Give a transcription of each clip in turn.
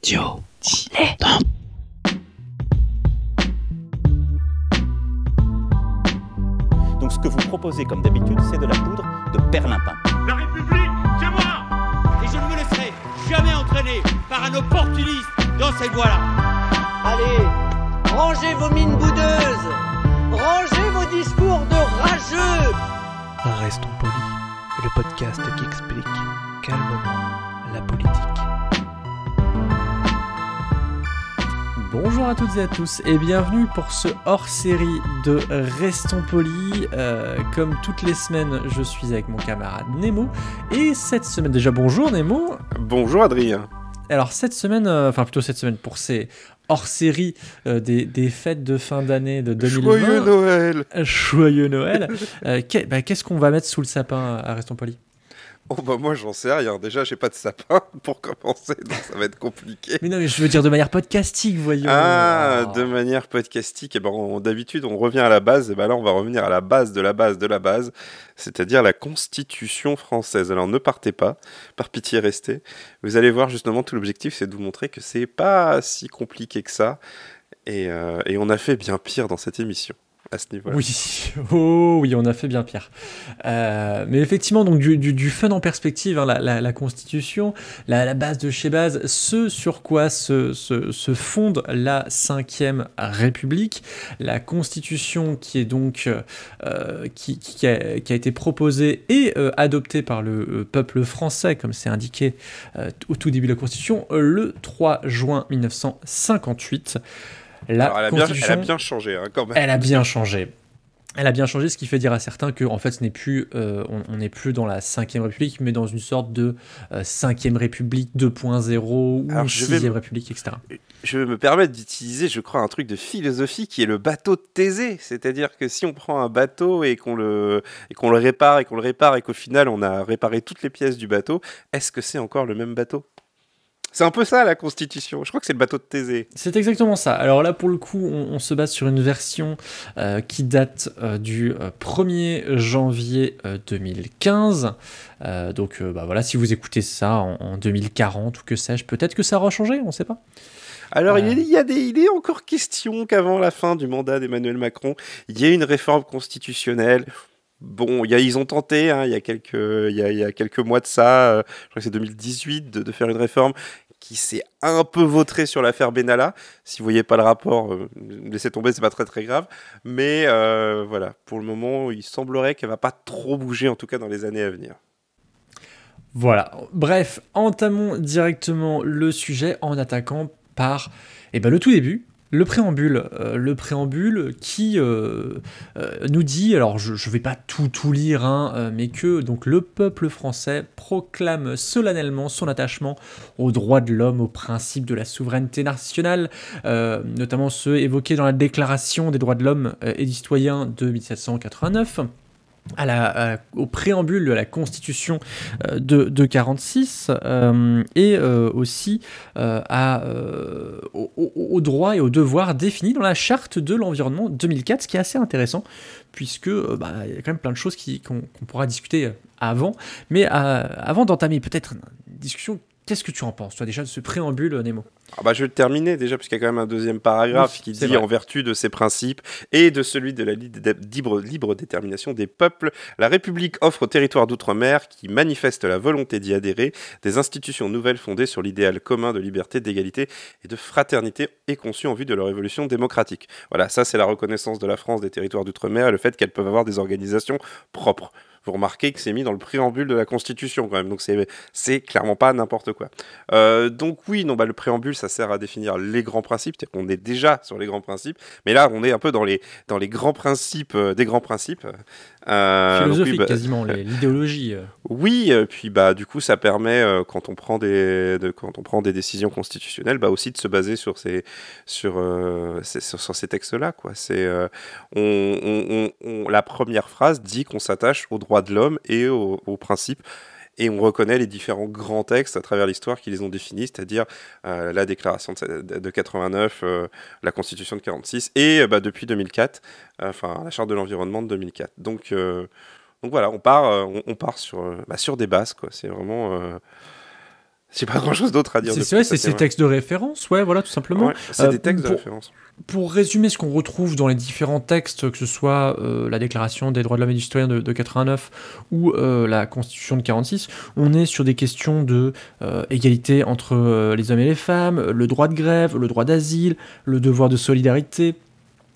Radio Dilettant. Donc ce que vous proposez comme d'habitude, c'est de la poudre de perlimpin. La République, c'est moi. Et je ne me laisserai jamais entraîner par un opportuniste dans cette voie-là. Allez, rangez vos mines boudeuses, rangez vos discours de rageux. Restons polis, le podcast qui explique calmement la politique. Bonjour à toutes et à tous et bienvenue pour ce hors-série de Restons polis. Comme toutes les semaines, je suis avec mon camarade Nemo. Et cette semaine, déjà bonjour Nemo. Bonjour Adrien. Alors cette semaine, pour ces hors-série des fêtes de fin d'année de 2020. Joyeux Noël. Joyeux Noël. Qu'est-ce qu'on va mettre sous le sapin à Restons polis? Oh bah moi j'en sais rien, déjà j'ai pas de sapin pour commencer, donc ça va être compliqué. Mais non, mais je veux dire de manière podcastique, voyons. De manière podcastique, et d'habitude on revient à la base, et ben là on va revenir à la base de la base de la base, c'est-à-dire la Constitution française. Alors ne partez pas, par pitié restez, vous allez voir justement tout l'objectif c'est de vous montrer que c'est pas si compliqué que ça, et on a fait bien pire dans cette émission. À ce niveau-là. Oui, on a fait bien pire. Mais effectivement, donc du fun en perspective, hein, la Constitution, la base de chez base, ce sur quoi se fonde la 5e République, la Constitution qui est donc qui a été proposée et adoptée par le peuple français, comme c'est indiqué au tout début de la Constitution, le 3 juin 1958. Alors, elle a bien changé, hein, quand même. Elle a bien changé, ce qui fait dire à certains que en fait, ce n'est plus, on n'est plus dans la 5e République, mais dans une sorte de 5e République 2.0 ou 6e République, etc. Je me permets d'utiliser, je crois, un truc de philosophie qui est le bateau de Thésée. C'est-à-dire que si on prend un bateau et qu'on le répare et qu'au final on a réparé toutes les pièces du bateau, est-ce que c'est encore le même bateau ? C'est un peu ça la Constitution, je crois que c'est le bateau de Thésée. C'est exactement ça. Alors là pour le coup on se base sur une version qui date du 1er janvier 2015. Donc voilà, si vous écoutez ça en 2040 ou que sais-je, peut-être que ça aura changé, on ne sait pas. Alors il est encore question qu'avant la fin du mandat d'Emmanuel Macron, il y ait une réforme constitutionnelle. Bon, ils ont tenté, hein, il y a quelques mois de ça, je crois que c'est 2018, de faire une réforme qui s'est un peu vautrée sur l'affaire Benalla. Si vous voyez pas le rapport, laissez tomber, c'est pas très très grave. Mais voilà, pour le moment, il semblerait qu'elle va pas trop bouger, en tout cas dans les années à venir. Voilà, bref, entamons directement le sujet en attaquant par le tout début. Le préambule qui nous dit, alors je vais pas tout lire, hein, mais que donc le peuple français proclame solennellement son attachement aux droits de l'homme, aux principes de la souveraineté nationale, notamment ceux évoqués dans la Déclaration des droits de l'homme et du citoyen de 1789. Au préambule de la Constitution de 46 et aussi aux droits et aux devoirs définis dans la Charte de l'environnement 2004, ce qui est assez intéressant, puisque il y a quand même plein de choses qu'on pourra discuter avant. Mais avant d'entamer peut-être une discussion, qu'est-ce que tu en penses, toi, déjà, de ce préambule, Nemo ? Je vais le terminer déjà, puisqu'il y a quand même un deuxième paragraphe qui dit vrai. En vertu de ces principes et de celui de la libre détermination des peuples, la République offre aux territoires d'outre-mer qui manifestent la volonté d'y adhérer des institutions nouvelles fondées sur l'idéal commun de liberté, d'égalité et de fraternité et conçues en vue de leur évolution démocratique. Voilà, ça c'est la reconnaissance de la France des territoires d'outre-mer et le fait qu'elles peuvent avoir des organisations propres. Vous remarquez que c'est mis dans le préambule de la Constitution quand même, donc c'est clairement pas n'importe quoi. Donc oui, le préambule ça sert à définir les grands principes, on est déjà sur les grands principes, mais là on est un peu dans les grands principes des grands principes. Philosophique quasiment, l'idéologie. Oui, puis du coup ça permet quand on prend des décisions constitutionnelles, aussi de se baser sur ces textes-là, quoi. C'est la première phrase dit qu'on s'attache aux droits de l'homme et aux principes. Et on reconnaît les différents grands textes à travers l'histoire qui les ont définis, c'est-à-dire la déclaration de 89, la Constitution de 46 et depuis 2004, la Charte de l'environnement de 2004. Donc voilà, on part sur des bases, quoi. C'est vraiment J'ai pas grand-chose d'autre à dire. C'est ces textes de référence, ouais, voilà, tout simplement. Ouais, c'est des textes de référence. Pour résumer ce qu'on retrouve dans les différents textes, que ce soit la Déclaration des droits de l'homme et du citoyen de 89 ou la Constitution de 46, on est sur des questions de égalité entre les hommes et les femmes, le droit de grève, le droit d'asile, le devoir de solidarité,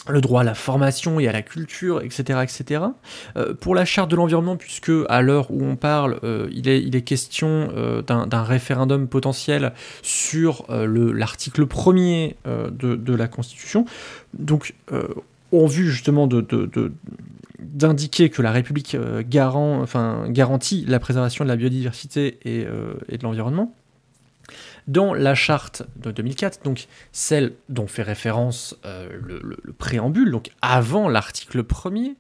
le droit à la formation et à la culture, etc. etc. Pour la charte de l'environnement, puisque à l'heure où on parle, il est question d'un référendum potentiel sur l'article 1er de la Constitution. Donc, en vue justement d'indiquer que la République garantit la préservation de la biodiversité et de l'environnement, dans la charte de 2004, donc celle dont fait référence le préambule, donc avant l'article 1er,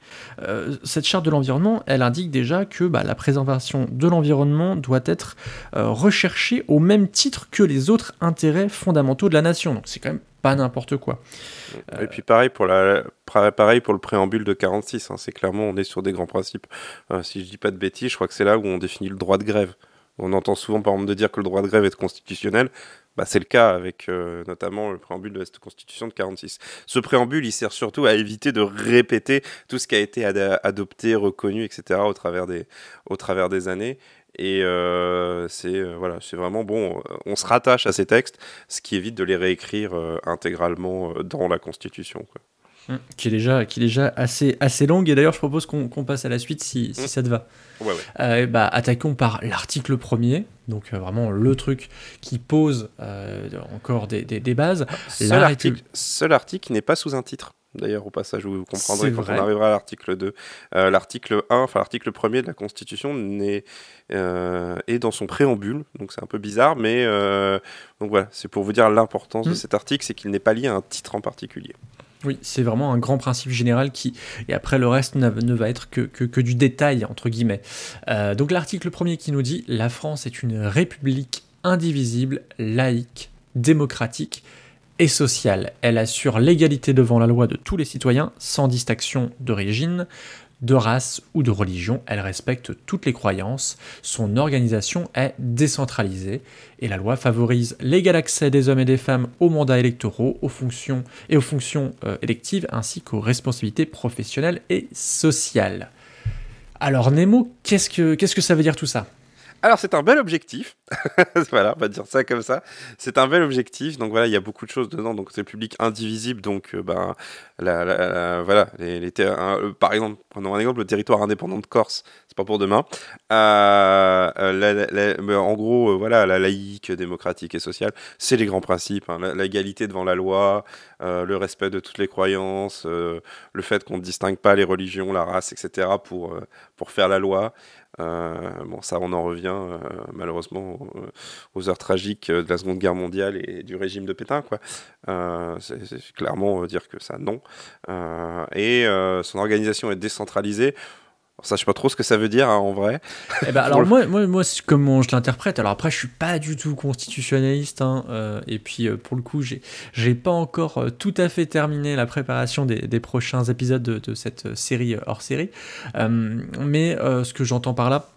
cette charte de l'environnement, elle indique déjà que la préservation de l'environnement doit être recherchée au même titre que les autres intérêts fondamentaux de la nation. Donc c'est quand même pas n'importe quoi. Et puis pareil pour le préambule de 46, hein, c'est clairement, on est sur des grands principes. Si je dis pas de bêtises, je crois que c'est là où on définit le droit de grève. On entend souvent, par exemple, de dire que le droit de grève est constitutionnel. C'est le cas avec notamment le préambule de cette Constitution de 46. Ce préambule, il sert surtout à éviter de répéter tout ce qui a été adopté, reconnu, etc. au travers des années. Et c'est vraiment bon. On se rattache à ces textes, ce qui évite de les réécrire intégralement dans la Constitution, quoi. Qui est déjà assez longue, et d'ailleurs je propose qu'on passe à la suite si ça te va. Ouais. Attaquons par l'article 1er, donc vraiment le truc qui pose encore des bases. Seul article qui n'est pas sous un titre. D'ailleurs, au passage, vous comprendrez quand on arrivera à l'article 2. L'article 1, enfin l'article 1er de la Constitution est dans son préambule, donc c'est un peu bizarre, mais donc voilà, c'est pour vous dire l'importance de cet article, c'est qu'il n'est pas lié à un titre en particulier. Oui, c'est vraiment un grand principe général et après le reste ne va être que du détail, entre guillemets. Donc l'article 1er qui nous dit « La France est une république indivisible, laïque, démocratique et sociale. Elle assure l'égalité devant la loi de tous les citoyens, sans distinction d'origine, de race ou de religion. Elle respecte toutes les croyances. Son organisation est décentralisée et la loi favorise l'égal accès des hommes et des femmes aux mandats électoraux, aux fonctions électives, ainsi qu'aux responsabilités professionnelles et sociales. » Alors Nemo, qu'est-ce que ça veut dire tout ça ? Alors c'est un bel objectif, voilà, on va dire ça comme ça. C'est un bel objectif, donc voilà, il y a beaucoup de choses dedans. Donc c'est public indivisible, donc voilà, par exemple, prenons un exemple, le territoire indépendant de Corse, c'est pas pour demain. En gros, voilà, la laïque, démocratique et sociale, c'est les grands principes, hein, l'égalité devant la loi, le respect de toutes les croyances, le fait qu'on ne distingue pas les religions, la race, etc. pour faire la loi. Ça on en revient malheureusement aux heures tragiques de la Seconde Guerre mondiale et du régime de Pétain, quoi. C'est clairement dire que ça non. Et son organisation est décentralisée. Alors ça, je sais pas trop ce que ça veut dire, hein, en vrai. Alors moi, comment je l'interprète, alors après je suis pas du tout constitutionnaliste, hein, et puis pour le coup j'ai pas encore tout à fait terminé la préparation des prochains épisodes de cette série hors série, mais ce que j'entends par là,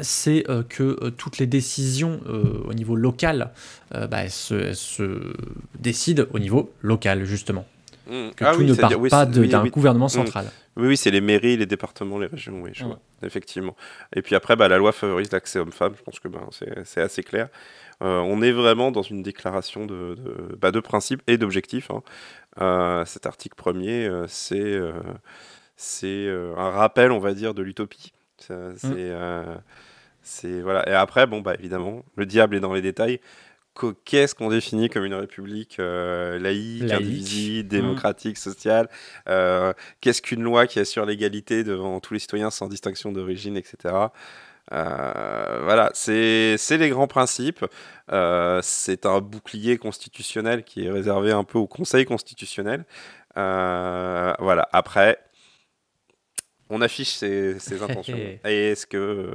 c'est que toutes les décisions au niveau local se décident au niveau local, justement. Que tout ne part pas d'un gouvernement central. Oui, c'est les mairies, les départements, les régions, oui, je vois, effectivement. Et puis après, la loi favorise l'accès homme-femme, je pense que c'est assez clair. On est vraiment dans une déclaration de principes et d'objectifs, hein. Cet article 1er, c'est un rappel, on va dire, de l'utopie. Voilà. Et après, évidemment, le diable est dans les détails. Qu'est-ce qu'on définit comme une république laïque, indivisible, démocratique, sociale, qu'est-ce qu'une loi qui assure l'égalité devant tous les citoyens sans distinction d'origine, etc. Voilà, c'est les grands principes. C'est un bouclier constitutionnel qui est réservé un peu au Conseil constitutionnel. Voilà, après, on affiche ses intentions. Et est-ce que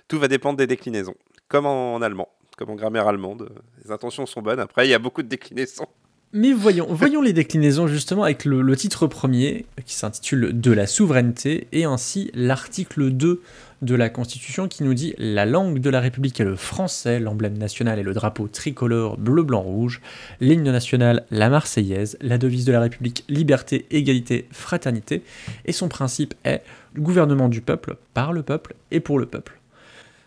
tout va dépendre des déclinaisons, comme en allemand. Comme en grammaire allemande, les intentions sont bonnes. Après, il y a beaucoup de déclinaisons. Mais voyons les déclinaisons justement avec le titre premier qui s'intitule « De la souveraineté » et ainsi l'article 2 de la Constitution qui nous dit « La langue de la République est le français, l'emblème national est le drapeau tricolore bleu, blanc, rouge, l'hymne national la Marseillaise, la devise de la République liberté, égalité, fraternité et son principe est le gouvernement du peuple, par le peuple et pour le peuple ».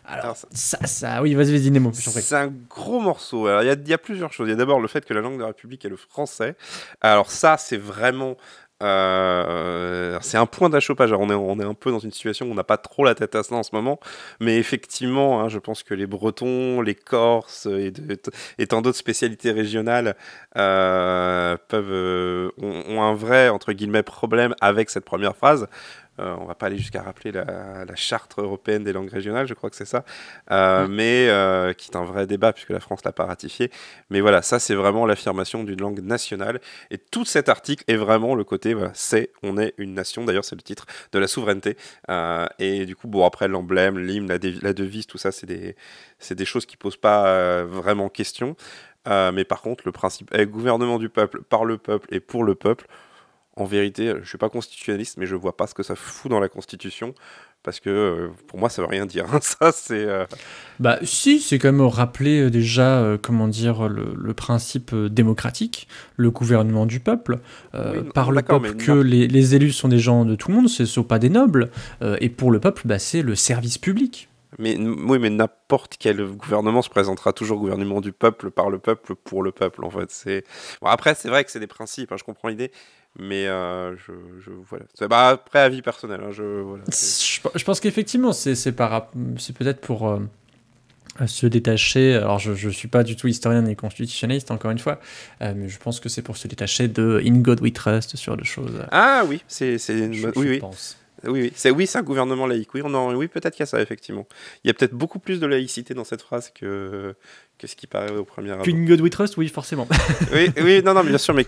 Alors, ça, oui, vas-y, Nemo. C'est un gros morceau. Alors, il y a plusieurs choses. Il y a d'abord le fait que la langue de la République est le français. Alors ça, c'est vraiment... c'est un point d'achoppage. Alors, on est un peu dans une situation où on n'a pas trop la tête à cela en ce moment. Mais effectivement, hein, je pense que les Bretons, les Corses et tant d'autres spécialités régionales ont un vrai, entre guillemets, problème avec cette première phrase. On va pas aller jusqu'à rappeler la charte européenne des langues régionales, je crois que c'est ça, mais qui est un vrai débat puisque la France l'a pas ratifié. Mais voilà, ça c'est vraiment l'affirmation d'une langue nationale. Et tout cet article est vraiment le côté, voilà, on est une nation. D'ailleurs, c'est le titre de la souveraineté. Et du coup, bon après l'emblème, l'hymne, la devise, tout ça, c'est des choses qui posent pas vraiment question. Mais par contre, le principe est gouvernement du peuple, par le peuple et pour le peuple. En vérité, je ne suis pas constitutionnaliste, mais je ne vois pas ce que ça fout dans la Constitution, parce que pour moi, ça ne veut rien dire. Ça, c'est... Bah si, c'est quand même rappeler déjà, comment dire, le principe démocratique, le gouvernement du peuple, par le peuple que les élus sont des gens de tout le monde, ce ne sont pas des nobles, et pour le peuple, bah, c'est le service public. Mais n'importe quel gouvernement se présentera toujours gouvernement du peuple, par le peuple, pour le peuple, en fait. Bon, après, c'est vrai que c'est des principes, hein, je comprends l'idée, mais voilà. Bah, après, avis personnel. Hein, voilà, je pense qu'effectivement, c'est peut-être pour se détacher. Alors, je ne suis pas du tout historien ni constitutionnaliste, encore une fois, mais je pense que c'est pour se détacher de In God We Trust sur des choses. Ah oui, je pense. Oui, c'est un gouvernement laïque. Oui, oui, peut-être qu'il y a ça, effectivement. Il y a peut-être beaucoup plus de laïcité dans cette phrase que ce qui paraît au premier abord. Qu'une God We Trust, oui, forcément. oui, non, bien sûr, mais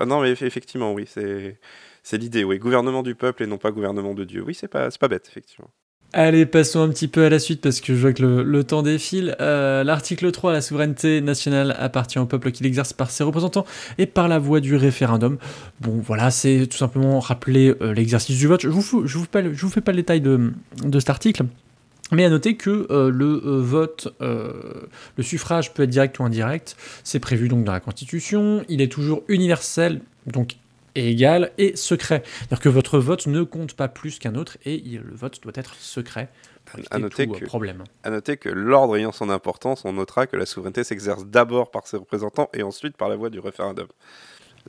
non, mais effectivement, oui, c'est l'idée, oui. Gouvernement du peuple et non pas gouvernement de Dieu. Oui, c'est pas bête, effectivement. Allez, passons un petit peu à la suite parce que je vois que le temps défile. L'article 3, la souveraineté nationale appartient au peuple qui l'exerce par ses représentants et par la voie du référendum. Bon, voilà, c'est tout simplement rappeler l'exercice du vote. Je vous fais pas le détail de cet article, mais à noter que le suffrage peut être direct ou indirect. C'est prévu donc dans la Constitution. Il est toujours universel, donc égal et secret. C'est-à-dire que votre vote ne compte pas plus qu'un autre et le vote doit être secret pour éviter tout problème. À noter que l'ordre ayant son importance, on notera que la souveraineté s'exerce d'abord par ses représentants et ensuite par la voie du référendum.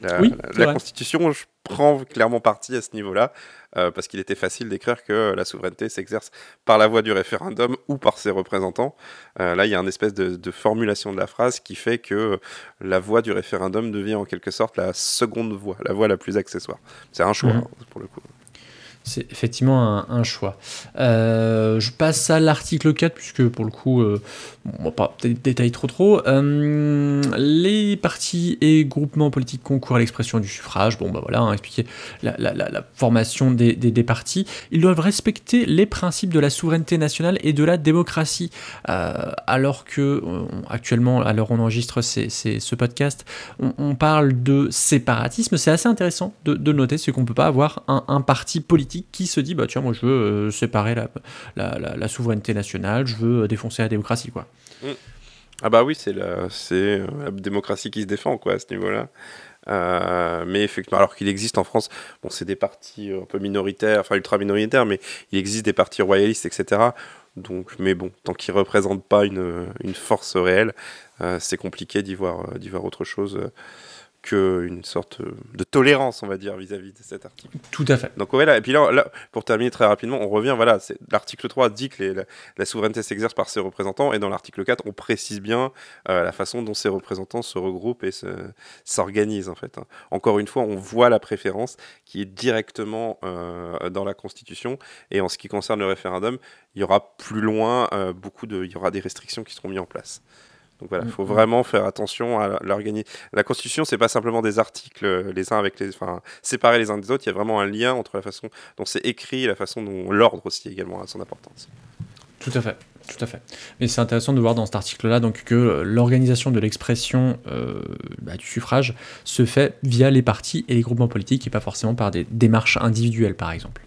La Constitution prend clairement parti à ce niveau-là, parce qu'il était facile d'écrire que la souveraineté s'exerce par la voie du référendum ou par ses représentants. Là, il y a une espèce de formulation de la phrase qui fait que la voie du référendum devient en quelque sorte la seconde voie, la voie la plus accessoire. C'est un choix, pour le coup. C'est effectivement un choix. Je passe à l'article 4, puisque pour le coup, on va pas détailler trop. Les partis et groupements politiques concourent à l'expression du suffrage. Bon, bah voilà, hein, expliquer la formation des partis. Ils doivent respecter les principes de la souveraineté nationale et de la démocratie. Alors que, actuellement, à l'heure où on enregistre ce podcast, on parle de séparatisme. C'est assez intéressant de noter, c'est qu'on peut pas avoir un parti politique qui se dit bah tiens, moi je veux séparer la souveraineté nationale, je veux défoncer la démocratie, quoi. Ah bah oui, c'est la démocratie qui se défend, quoi, à ce niveau-là. Mais effectivement, alors qu'il existe en France, bon, c'est des partis un peu minoritaires, enfin ultra minoritaires, mais il existe des partis royalistes, etc. Donc, mais bon, tant qu'ils représentent pas une force réelle, c'est compliqué d'y voir autre chose qu'une sorte de tolérance, on va dire, vis-à-vis de cet article. Tout à fait. Donc voilà, et puis là, pour terminer très rapidement, on revient, voilà, l'article 3 dit que la souveraineté s'exerce par ses représentants, et dans l'article 4, on précise bien la façon dont ces représentants se regroupent et s'organisent, en fait. Encore une fois, on voit la préférence qui est directement dans la Constitution, et en ce qui concerne le référendum, il y aura plus loin, il y aura des restrictions qui seront mises en place. Donc voilà, il faut vraiment faire attention à l'organiser. La Constitution, c'est pas simplement des articles les uns avec séparés les uns des autres. Il y a vraiment un lien entre la façon dont c'est écrit et la façon dont l'ordre aussi également a son importance. Tout à fait. Tout à fait. Mais c'est intéressant de voir dans cet article-là donc, que l'organisation de l'expression du suffrage se fait via les partis et les groupements politiques et pas forcément par des démarches individuelles, par exemple.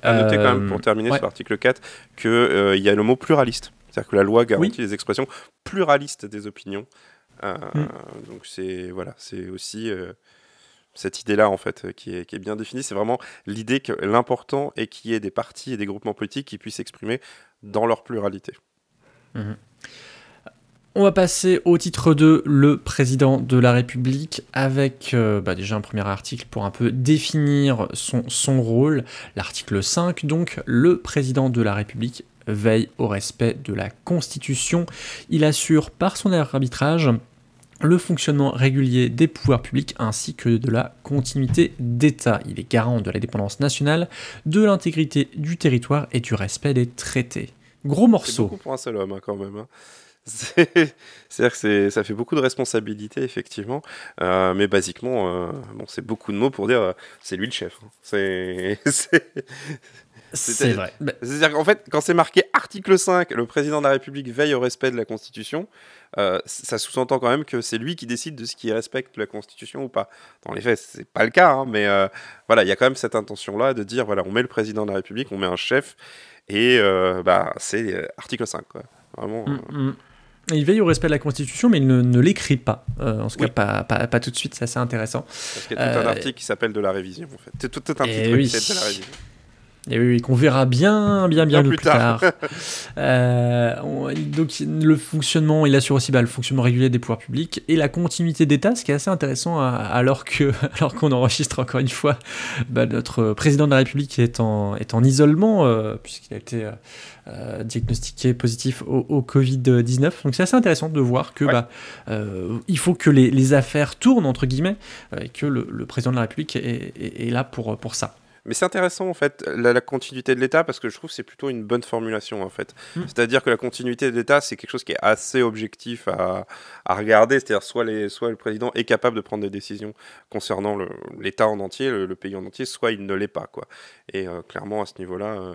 À noter quand même, pour terminer sur l'article 4, qu'il y a le mot pluraliste. C'est-à-dire que la loi garantit les expressions pluralistes des opinions. Donc c'est aussi cette idée-là en fait qui est bien définie. C'est vraiment l'idée que l'important est qu'il y ait des partis et des groupements politiques qui puissent s'exprimer dans leur pluralité. On va passer au titre 2, le président de la République, avec déjà un premier article pour un peu définir son rôle. L'article 5, donc, le président de la République veille au respect de la Constitution. Il assure par son arbitrage le fonctionnement régulier des pouvoirs publics ainsi que de la continuité d'État. Il est garant de l'indépendance nationale, de l'intégrité du territoire et du respect des traités. Gros morceau. C'est beaucoup pour un seul homme quand même. C'est-à-dire que ça fait beaucoup de responsabilités, effectivement. Mais basiquement, c'est beaucoup de mots pour dire c'est lui le chef. C'est vrai. C'est-à-dire qu'en fait, quand c'est marqué article 5, le président de la République veille au respect de la Constitution, ça sous-entend quand même que c'est lui qui décide de ce qui respecte la Constitution ou pas. Dans les faits, c'est pas le cas, mais il y a quand même cette intention-là de dire on met le président de la République, on met un chef, et c'est article 5, quoi. Vraiment. Il veille au respect de la Constitution, mais il ne l'écrit pas. En tout cas, pas tout de suite, c'est assez intéressant. Parce qu'il y a tout un article qui s'appelle de la révision, en fait. C'est tout un titre qui s'appelle de la révision. Et oui, qu'on verra bien plus tard. Donc le fonctionnement, il assure aussi le fonctionnement régulier des pouvoirs publics et la continuité d'État, ce qui est assez intéressant alors qu'on enregistre encore une fois notre président de la République est en isolement puisqu'il a été diagnostiqué positif au Covid-19. Donc c'est assez intéressant de voir que il faut que les affaires tournent entre guillemets et que le président de la République est là pour ça. Mais c'est intéressant en fait la continuité de l'État parce que je trouve que c'est plutôt une bonne formulation en fait. C'est-à-dire que la continuité de l'État c'est quelque chose qui est assez objectif à regarder. C'est-à-dire soit le président est capable de prendre des décisions concernant l'État en entier, le pays en entier, soit il ne l'est pas quoi. Et clairement à ce niveau-là,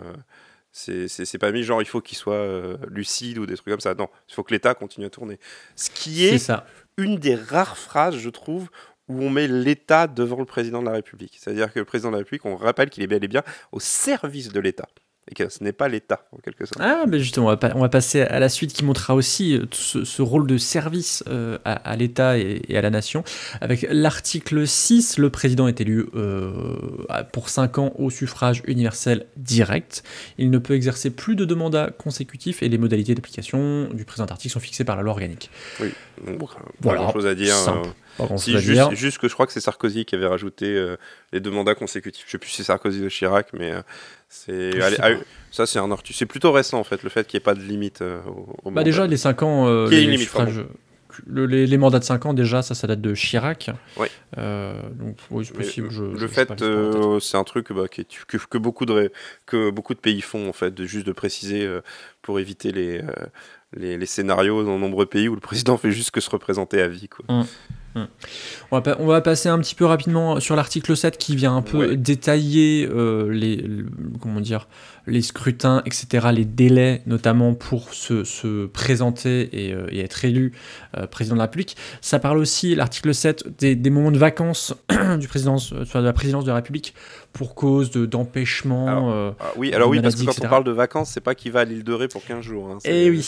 c'est pas mis genre il faut qu'il soit lucide ou des trucs comme ça. Non, il faut que l'État continue à tourner. Ce qui est une des rares phrases je trouve où on met l'État devant le président de la République. C'est-à-dire que le président de la République, on rappelle qu'il est bel et bien au service de l'État. Et que ce n'est pas l'État, en quelque sorte. Ah, mais justement, on va passer à la suite qui montrera aussi ce rôle de service à l'État et à la nation. Avec l'article 6, le président est élu pour 5 ans au suffrage universel direct. Il ne peut exercer plus de 2 mandats consécutifs et les modalités d'application du présent article sont fixées par la loi organique. Oui, donc pas grand-chose à dire. Juste que je crois que c'est Sarkozy qui avait rajouté les 2 mandats consécutifs. Je ne sais plus si c'est Sarkozy ou Chirac, mais ça c'est c'est plutôt récent en fait, le fait qu'il n'y ait pas de limite au mandat. Déjà les 5 ans, les mandats de 5 ans déjà, ça date de Chirac. Oui. Donc oui, c'est possible. C'est un truc que beaucoup de pays font en fait, de préciser pour éviter les scénarios dans de nombreux pays où le président fait juste que se représenter à vie, quoi. On va passer un petit peu rapidement sur l'article 7 qui vient un peu détailler les scrutins, etc., les délais notamment pour se présenter et être élu président de la République. Ça parle aussi, l'article 7, des moments de vacances de la présidence de la République pour cause d'empêchement. Oui, parce que quand on parle de vacances, c'est pas qu'il va à l'île de Ré pour 15 jours. Hein, oui.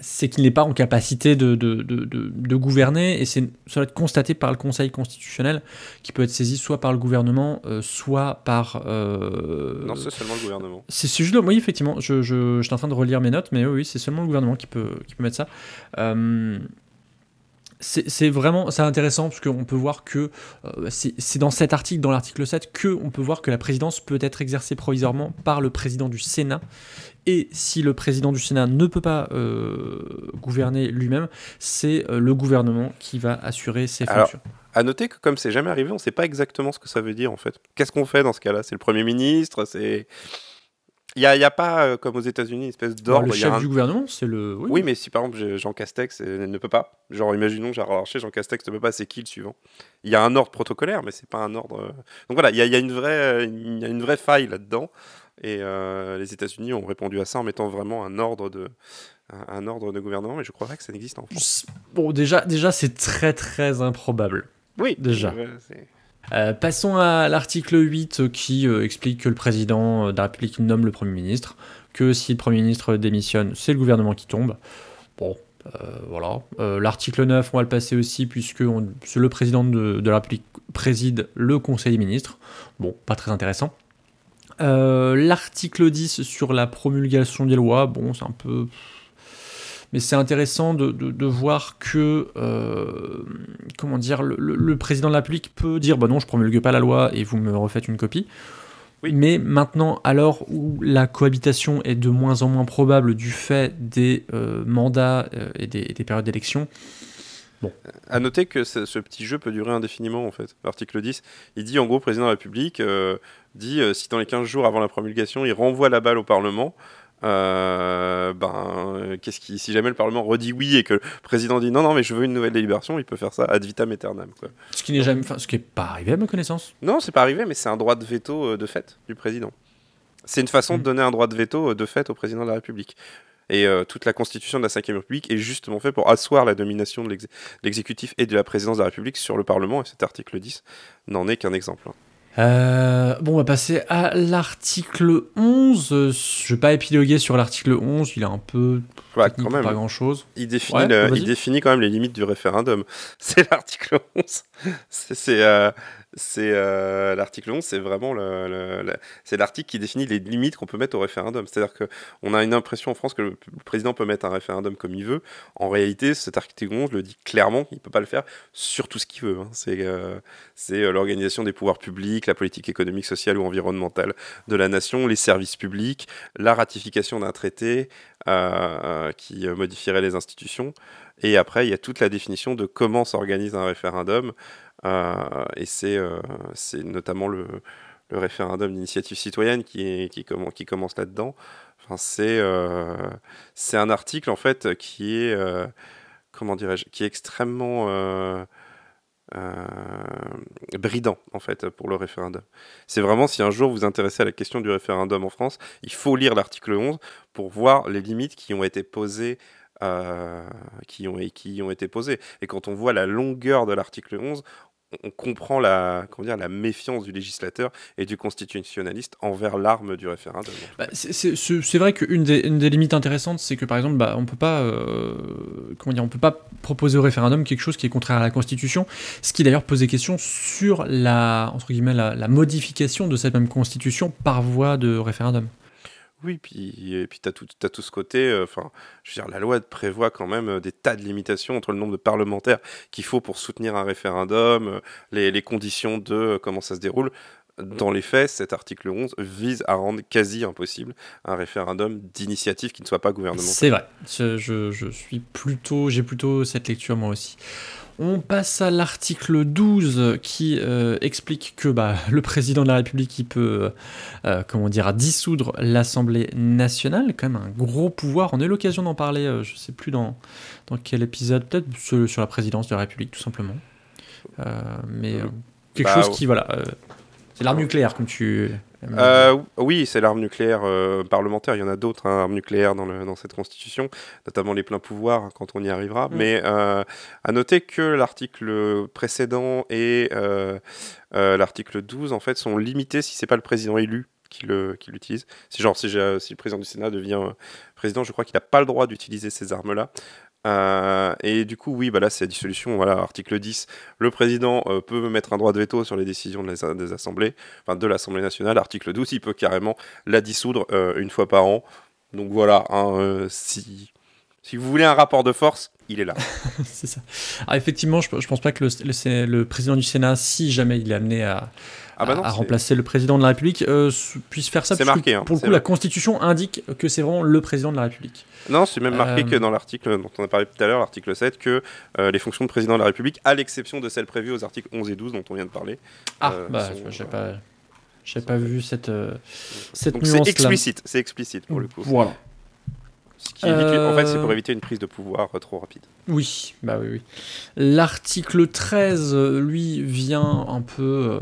C'est qu'il n'est pas en capacité de gouverner, et ça doit être constaté par le Conseil constitutionnel, qui peut être saisi soit par le gouvernement, soit par... Non, c'est seulement le gouvernement. Oui, effectivement, je suis en train de relire mes notes, mais oui, c'est seulement le gouvernement qui peut mettre ça. C'est intéressant parce qu'on peut voir que c'est dans cet article, dans l'article 7, qu'on peut voir que la présidence peut être exercée provisoirement par le président du Sénat. Et si le président du Sénat ne peut pas gouverner lui-même, c'est le gouvernement qui va assurer ses fonctions. À noter que comme c'est jamais arrivé, on ne sait pas exactement ce que ça veut dire en fait. Qu'est-ce qu'on fait dans ce cas-là ? C'est le Premier ministre, c'est... Il n'y a pas, comme aux États-Unis, une espèce d'ordre. Le chef du gouvernement, c'est le... Oui, mais si par exemple Jean Castex ne peut pas, genre imaginons Gérard Larcher, Jean Castex ne peut pas, c'est qui le suivant ? Il y a un ordre protocolaire, mais c'est pas un ordre... Donc voilà, il y a une vraie faille là-dedans. Et les États-Unis ont répondu à ça en mettant vraiment un ordre de gouvernement, mais je crois pas que ça n'existe en France. Bon, déjà c'est très très improbable. Oui, déjà. Passons à l'article 8 qui explique que le président de la République nomme le Premier ministre, que si le Premier ministre démissionne, c'est le gouvernement qui tombe. Bon, voilà. L'article 9, on va le passer aussi, puisque le président de la République préside le Conseil des ministres. Bon, pas très intéressant. L'article 10 sur la promulgation des lois, bon, c'est un peu... Mais c'est intéressant de voir que comment dire, le président de la République peut dire bah non, je promulgue pas la loi et vous me refaites une copie. Oui. Mais maintenant, à l'heure où la cohabitation est de moins en moins probable du fait des mandats et des périodes d'élection. Bon. À noter que ce petit jeu peut durer indéfiniment, en fait. L'article 10, il dit en gros, le président de la République dit si dans les 15 jours avant la promulgation, il renvoie la balle au Parlement. Si jamais le Parlement redit oui et que le président dit non mais je veux une nouvelle délibération, il peut faire ça ad vitam aeternam, quoi. Ce qui n'est pas arrivé à ma connaissance. Non, c'est pas arrivé, mais c'est un droit de veto de fait du président. C'est une façon de donner un droit de veto de fait au président de la République. Et toute la constitution de la Ve République est justement faite pour asseoir la domination de l'exécutif et de la présidence de la République sur le Parlement, et cet article 10 n'en est qu'un exemple. Bon, on va passer à l'article 11. Je vais pas épiloguer sur l'article 11, il est un peu technique, quand même. Pas grand-chose. Il définit quand même les limites du référendum. C'est l'article 11. L'article 11, c'est vraiment c'est l'article qui définit les limites qu'on peut mettre au référendum. C'est-à-dire qu'on a une impression en France que le président peut mettre un référendum comme il veut. En réalité, cet article 11 le dit clairement, il ne peut pas le faire sur tout ce qu'il veut. C'est l'organisation des pouvoirs publics, la politique économique, sociale ou environnementale de la nation, les services publics, la ratification d'un traité qui modifierait les institutions. Et après, il y a toute la définition de comment s'organise un référendum. Et c'est notamment le référendum d'initiative citoyenne qui commence là-dedans. Enfin, c'est un article en fait qui est qui est extrêmement bridant en fait pour le référendum. C'est vraiment, si un jour vous vous intéressez à la question du référendum en France, il faut lire l'article 11 pour voir les limites qui ont été posées. Qui ont été posées. Et quand on voit la longueur de l'article 11, on comprend la méfiance du législateur et du constitutionnaliste envers l'arme du référendum. C'est vrai qu'une des limites intéressantes, c'est que par exemple, on peut pas proposer au référendum quelque chose qui est contraire à la Constitution, ce qui d'ailleurs posait question sur la modification de cette même Constitution par voie de référendum. Oui, et puis t'as tout ce côté, je veux dire, la loi prévoit quand même des tas de limitations entre le nombre de parlementaires qu'il faut pour soutenir un référendum, les conditions de comment ça se déroule. Dans les faits, cet article 11 vise à rendre quasi impossible un référendum d'initiative qui ne soit pas gouvernemental. C'est vrai, j'ai plutôt cette lecture moi aussi. On passe à l'article 12 qui explique que le président de la République il peut dissoudre l'Assemblée nationale, quand même un gros pouvoir. On a eu l'occasion d'en parler, je ne sais plus dans quel épisode, peut-être sur la présidence de la République tout simplement. Quelque chose qui, c'est l'arme nucléaire comme tu... Oui, c'est l'arme nucléaire parlementaire. Il y en a d'autres, armes nucléaires dans cette constitution, notamment les pleins pouvoirs quand on y arrivera. Mais à noter que l'article précédent et l'article 12 en fait sont limités si c'est pas le président élu qui l'utilise. Si le président du Sénat devient président, je crois qu'il n'a pas le droit d'utiliser ces armes-là. Et du coup, oui, là, c'est la dissolution. Voilà, article 10, le président peut mettre un droit de veto sur les décisions des assemblées, de l'Assemblée nationale. Article 12, il peut carrément la dissoudre une fois par an. Donc voilà, si vous voulez un rapport de force, il est là. C'est ça. Alors effectivement, je pense pas que le président du Sénat, si jamais il est amené à remplacer le président de la République, puisse faire ça. C'est marqué. Pour le coup, la Constitution indique que c'est vraiment le président de la République. Non, c'est même marqué que dans l'article dont on a parlé tout à l'heure, l'article 7, que les fonctions de président de la République, à l'exception de celles prévues aux articles 11 et 12 dont on vient de parler. J'ai pas vu cette donc nuance-là. c'est explicite pour le coup. Voilà. Ce qui évite, en fait, c'est pour éviter une prise de pouvoir trop rapide. Oui, bah oui. L'article 13, lui, vient un peu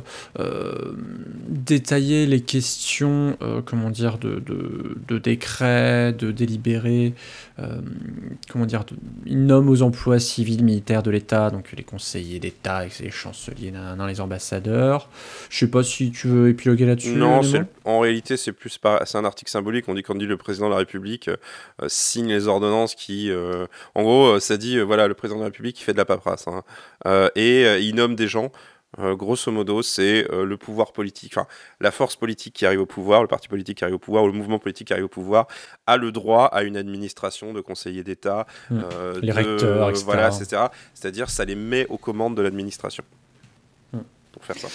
détailler les questions, de décret, de délibéré, il nomme aux emplois civils, militaires de l'État, donc les conseillers d'État, les chanceliers, les ambassadeurs. Je sais pas si tu veux épiloguer là-dessus. Non, en réalité, c'est un article symbolique. On dit quand le président de la République signe les ordonnances qui, en gros, ça dit voilà, le président de la République qui fait de la paperasse, hein. Il nomme des gens. Grosso modo, c'est le pouvoir politique, enfin la force politique qui arrive au pouvoir, le parti politique qui arrive au pouvoir ou le mouvement politique qui arrive au pouvoir a le droit à une administration de conseillers d'État, les recteurs, etc. Voilà, etc. C'est-à-dire, ça les met aux commandes de l'administration. Pour faire ça.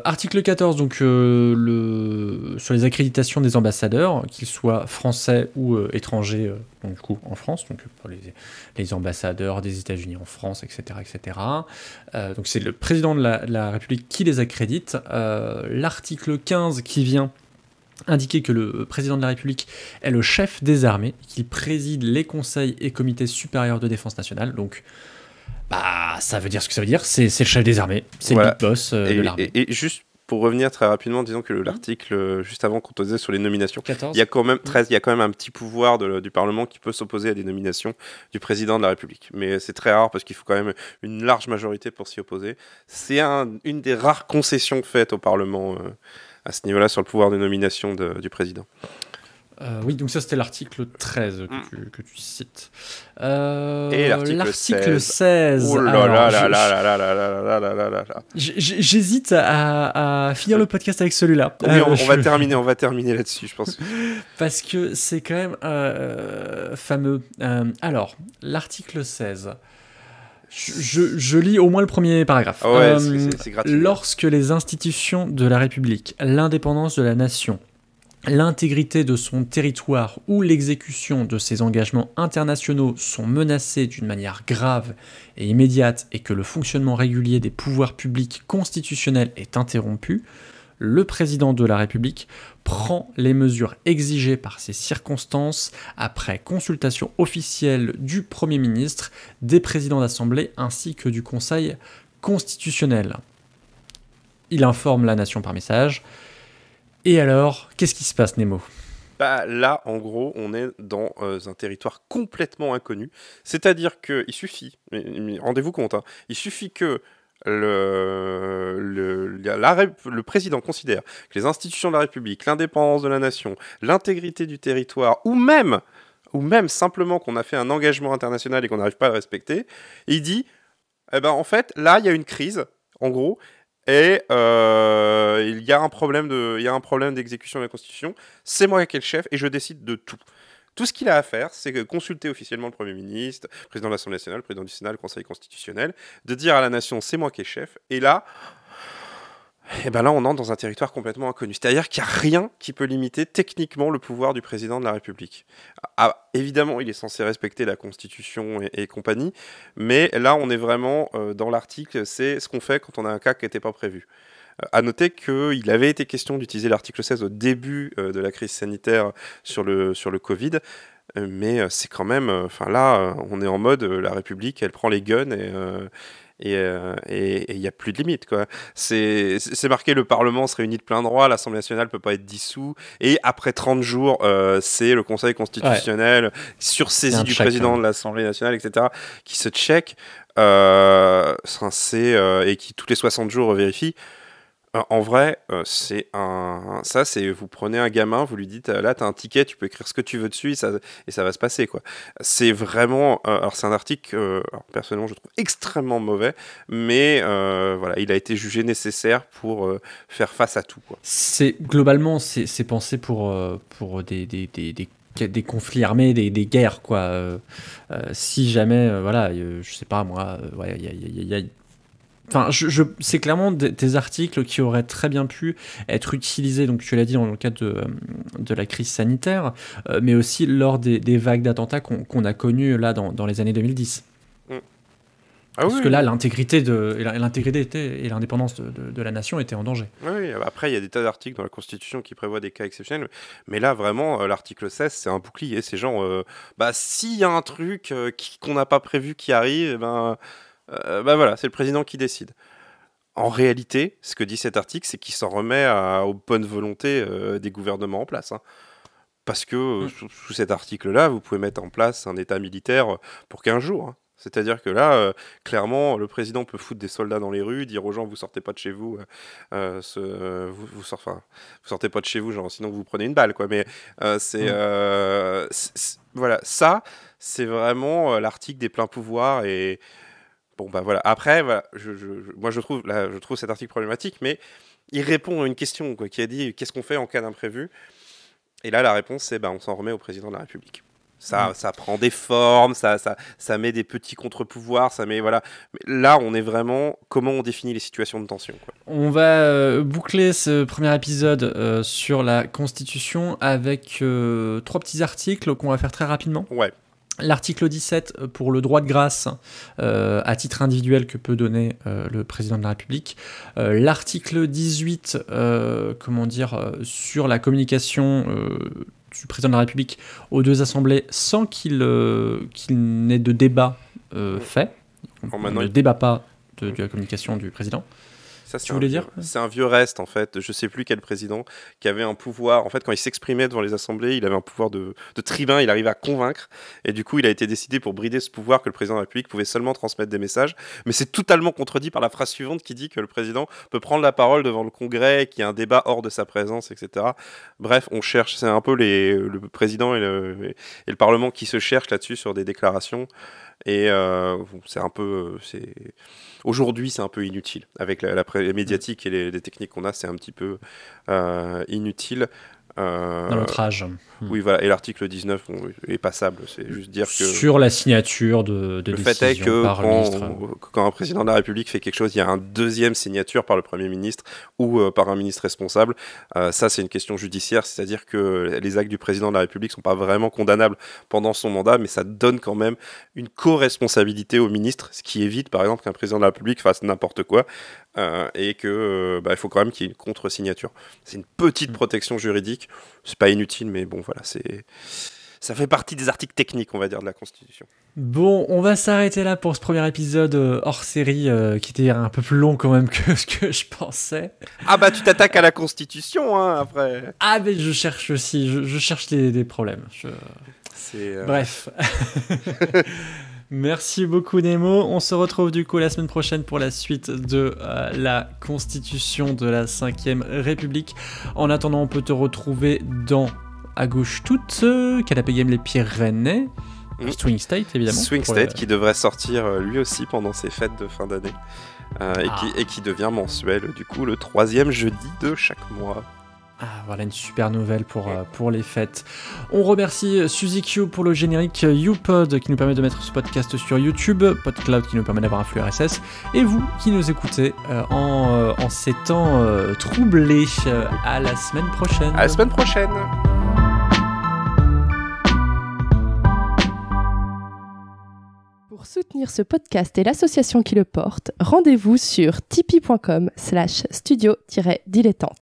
Article 14, donc sur les accréditations des ambassadeurs, qu'ils soient français ou étrangers, donc du coup en France, donc pour les ambassadeurs des États-Unis en France, etc. etc. Donc c'est le président de la République qui les accrédite. L'article 15 qui vient indiquer que le président de la République est le chef des armées, qu'il préside les conseils et comités supérieurs de défense nationale, donc ça veut dire ce que ça veut dire, c'est le chef des armées, c'est le big boss de l'armée. Et juste pour revenir très rapidement, disons que l'article juste avant qu'on te disait sur les nominations, 14. il y a quand même un petit pouvoir du Parlement qui peut s'opposer à des nominations du président de la République. Mais c'est très rare parce qu'il faut quand même une large majorité pour s'y opposer. C'est une des rares concessions faites au Parlement à ce niveau-là sur le pouvoir de nomination du président. Oui, donc ça c'était l'article 13 que tu cites. Et l'article 16. Oh là là là là là là là là là là. J'hésite à finir le podcast avec celui-là. Oui, on va terminer là-dessus, je pense. Parce que c'est quand même fameux. Alors, l'article 16. Je lis au moins le premier paragraphe. Ouais, c'est gratuit. Lorsque les institutions de la République, l'indépendance de la nation, l'intégrité de son territoire ou l'exécution de ses engagements internationaux sont menacés d'une manière grave et immédiate et que le fonctionnement régulier des pouvoirs publics constitutionnels est interrompu, le président de la République prend les mesures exigées par ces circonstances après consultation officielle du Premier ministre, des présidents d'Assemblée ainsi que du Conseil constitutionnel. Il informe la nation par message. Et alors, qu'est-ce qui se passe, Nemo ? Là, en gros, on est dans un territoire complètement inconnu. C'est-à-dire qu'il suffit, rendez-vous compte, hein, il suffit que le président considère que les institutions de la République, l'indépendance de la nation, l'intégrité du territoire, ou même simplement qu'on a fait un engagement international et qu'on n'arrive pas à le respecter, il dit, en fait, là, il y a une crise, en gros, et il y a un problème d'exécution de la Constitution, c'est moi qui ai le chef et je décide de tout. Tout ce qu'il a à faire, c'est consulter officiellement le Premier ministre, le président de l'Assemblée nationale, le président du Sénat, le Conseil constitutionnel, de dire à la nation, c'est moi qui ai le chef, et là, là, on entre dans un territoire complètement inconnu. C'est-à-dire qu'il n'y a rien qui peut limiter techniquement le pouvoir du président de la République. Évidemment, il est censé respecter la Constitution et compagnie, mais là, on est vraiment dans l'article, c'est ce qu'on fait quand on a un cas qui n'était pas prévu. À noter qu'il avait été question d'utiliser l'article 16 au début de la crise sanitaire sur le Covid, mais c'est quand même... là, on est en mode, la République, elle prend les guns et il n'y a plus de limite, quoi. C'est marqué, le Parlement se réunit de plein droit, l'Assemblée nationale ne peut pas être dissous, et après 30 jours, c'est le Conseil constitutionnel, sursaisi du président de l'Assemblée nationale, etc., qui se check, et qui tous les 60 jours vérifie. En vrai, c'est vous prenez un gamin, vous lui dites, là, t'as un ticket, tu peux écrire ce que tu veux dessus et ça va se passer, quoi. C'est vraiment... alors, c'est un article, personnellement, je trouve extrêmement mauvais, mais voilà, il a été jugé nécessaire pour faire face à tout, quoi. Globalement, c'est pensé pour des conflits armés, des guerres, quoi. Si jamais, je sais pas, moi, il y a Enfin, c'est clairement des articles qui auraient très bien pu être utilisés, donc tu l'as dit, dans le cadre de la crise sanitaire, mais aussi lors des vagues d'attentats qu'on a connues là dans les années 2010. Parce que là, l'intégrité et l'indépendance de la nation étaient en danger. Oui, après, il y a des tas d'articles dans la Constitution qui prévoient des cas exceptionnels. Mais là, vraiment, l'article 16, c'est un bouclier. C'est genre, s'il y a un truc qu'on n'a pas prévu qui arrive, voilà, c'est le président qui décide. En réalité, ce que dit cet article, c'est qu'il s'en remet aux bonnes volontés des gouvernements en place. Hein. Parce que sous cet article-là, vous pouvez mettre en place un état militaire pour 15 jours. Hein. C'est-à-dire que là, clairement, le président peut foutre des soldats dans les rues, dire aux gens, vous sortez pas de chez vous, vous sortez pas de chez vous, genre, sinon vous prenez une balle, quoi. Mais voilà, ça, c'est vraiment l'article des pleins pouvoirs et bon, voilà. Après, voilà, moi, je trouve cet article problématique, mais il répond à une question, quoi, qui a dit, qu'est-ce qu'on fait en cas d'imprévu ? Et là, la réponse, c'est, on s'en remet au président de la République. Ça prend des formes, ça met des petits contre-pouvoirs, voilà. Mais là, on est vraiment comment on définit les situations de tension, quoi. On va boucler ce premier épisode sur la Constitution avec 3 petits articles qu'on va faire très rapidement. Ouais. L'article 17 pour le droit de grâce à titre individuel que peut donner le président de la République. L'article 18, sur la communication du président de la République aux 2 assemblées sans qu'il n'ait de débat fait. On ne débat pas de la communication du président. Ça, c'est un vieux reste, en fait. Je ne sais plus quel président qui avait un pouvoir. En fait, quand il s'exprimait devant les assemblées, il avait un pouvoir de tribun. Il arrivait à convaincre. Et du coup, il a été décidé pour brider ce pouvoir que le président de la République pouvait seulement transmettre des messages. Mais c'est totalement contredit par la phrase suivante qui dit que le président peut prendre la parole devant le Congrès, qu'il y a un débat hors de sa présence, etc. Bref, on cherche. C'est un peu le président et le Parlement qui se cherchent là-dessus sur des déclarations. Et c'est un peu... Aujourd'hui, c'est un peu inutile. Avec la médiatique et les techniques qu'on a, c'est un petit peu inutile. Dans notre âge. Oui, voilà. Et l'article 19 est passable. C'est juste dire que... Sur la signature de décision fait est que par le ministre. Quand un président de la République fait quelque chose, il y a un deuxième signature par le Premier ministre ou par un ministre responsable. Ça, c'est une question judiciaire. C'est-à-dire que les actes du président de la République ne sont pas vraiment condamnables pendant son mandat, mais ça donne quand même une co-responsabilité au ministre, ce qui évite, par exemple, qu'un président de la République fasse n'importe quoi et que il faut quand même qu'il y ait une contre-signature. C'est une petite protection juridique. C'est pas inutile, mais bon, voilà, ça fait partie des articles techniques, on va dire, de la Constitution. Bon, on va s'arrêter là pour ce premier épisode hors série qui était un peu plus long quand même que ce que je pensais. Ah tu t'attaques à la Constitution, hein, après. Ah, mais je cherche aussi, je cherche des problèmes. Bref. Merci beaucoup Nemo, on se retrouve du coup la semaine prochaine pour la suite de la Constitution de la 5ème République. En attendant, on peut te retrouver dans À gauche toute, Canapé Game les Pyrénées, Swing State évidemment. Swing State qui devrait sortir lui aussi pendant ses fêtes de fin d'année et qui devient mensuel du coup le 3e jeudi de chaque mois. Ah, voilà une super nouvelle pour les fêtes. On remercie Suzy Q pour le générique, YouPod qui nous permet de mettre ce podcast sur YouTube, PodCloud qui nous permet d'avoir un flux RSS, et vous qui nous écoutez en ces temps troublés. À la semaine prochaine. À la semaine prochaine. Pour soutenir ce podcast et l'association qui le porte, rendez-vous sur tipeee.com/studio-dilettante.